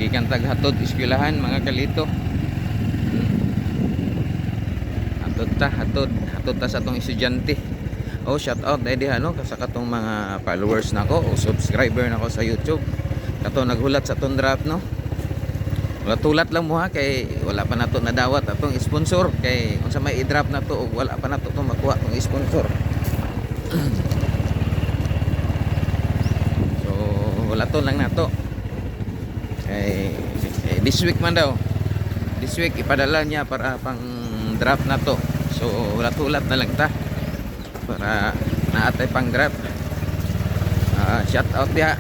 gikan taghatod eskwelahan mga kalito. Hatod ta sa tong estudyante. Oh, shout out dai diha no sa katong mga followers nako o subscriber nako sa YouTube. Kato naghulat sa tong draft no. Tulat lang mo ha kay wala pa nato nadawat atong sponsor kay unsa may i-drop na to ug wala pa nato to makuha tong sponsor. So wala to lang nato. This week man daw. This week ipadala niya para pang draft na to. So ulat-ulat na lang ta para naatay pang draft. Shout out diha.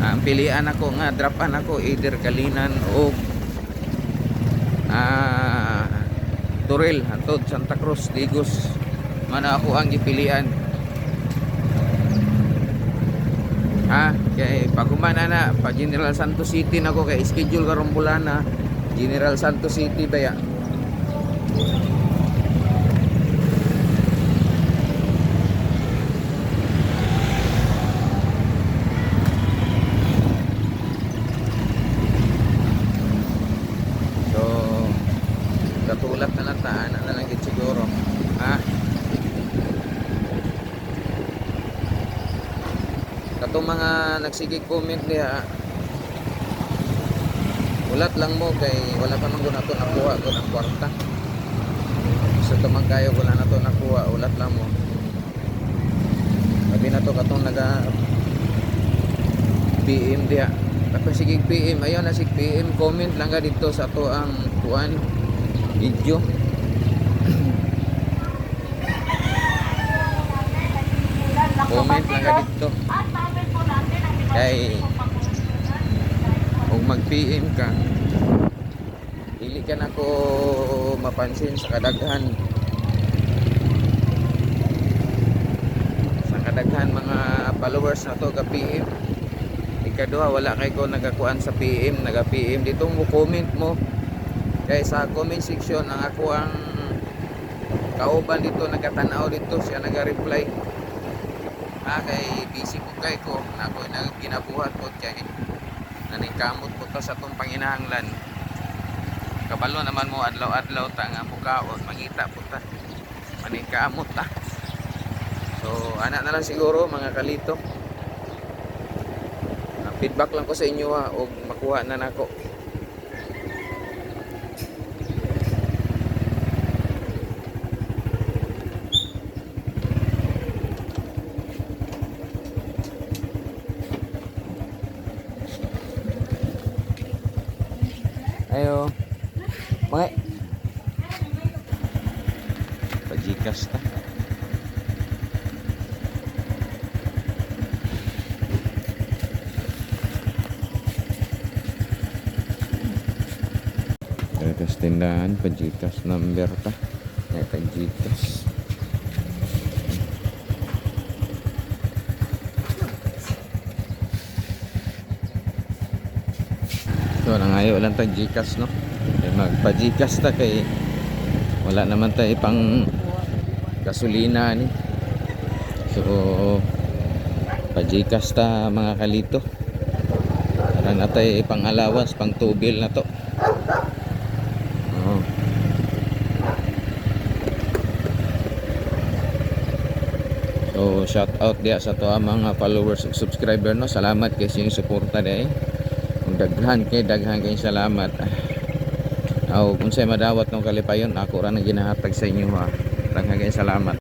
Ang pilian ako nga drapan ako either Kalinan o Turil hantod Santa Cruz Digos mana ako ang gipilian. Kay pagumana na pa General Santos City nako kay schedule karong bulan na General Santos City baya. Katulad na lang taan na lang yun siguro. Katong mga nagsigig comment niya ulat lang mo kay wala pa man na to nakuha ko ng kwarta. So tumang kayo wala na to nakuha, ulat lang mo. Sabi na to katong naga PM diya. Tapos sigig PM, ayaw na sig PM, comment lang ka dito sa to ang kuan video. Comment lang ka dito kay kung mag PM ka dili ka na ko mapansin sa kadaghan mga followers na to ka PM. Ikaduha wala kay ko nagakuan sa PM, naga PM dito mo comment mo. Kaya sa comment section ang ako ang kauban dito nagatanaw dito siya naga-reply. Kay busy ko kay ko ako ginabuhat ko kay naningkamot ko ta sa tong panginahanglan. Kabalo naman mo adlaw-adlaw ta nga mukaon mangita po ta. Maningkamot ta. So ana na lang siguro mga kalito. Feedback lang ko sa inyo og makuha na nako. Ayo. Mga pajikas ta. Pajikas tindahan, pajikas number ta. Pajikas. So nangayo lang tag Gcash no. Kay magpa-Gcash ta kay wala naman tayo pang gasolina ni. So pa-Gcash ta mga kalito. Para natay pang allowance, pang tubil na to. So shout out dia sa to mga followers ug subscriber no. Salamat kay sa inyong suporta day. Daghan kay salamat. Kung say madawat ng kalipayon ako ra nang ginahatag sa inyo ha. Daghan kay salamat.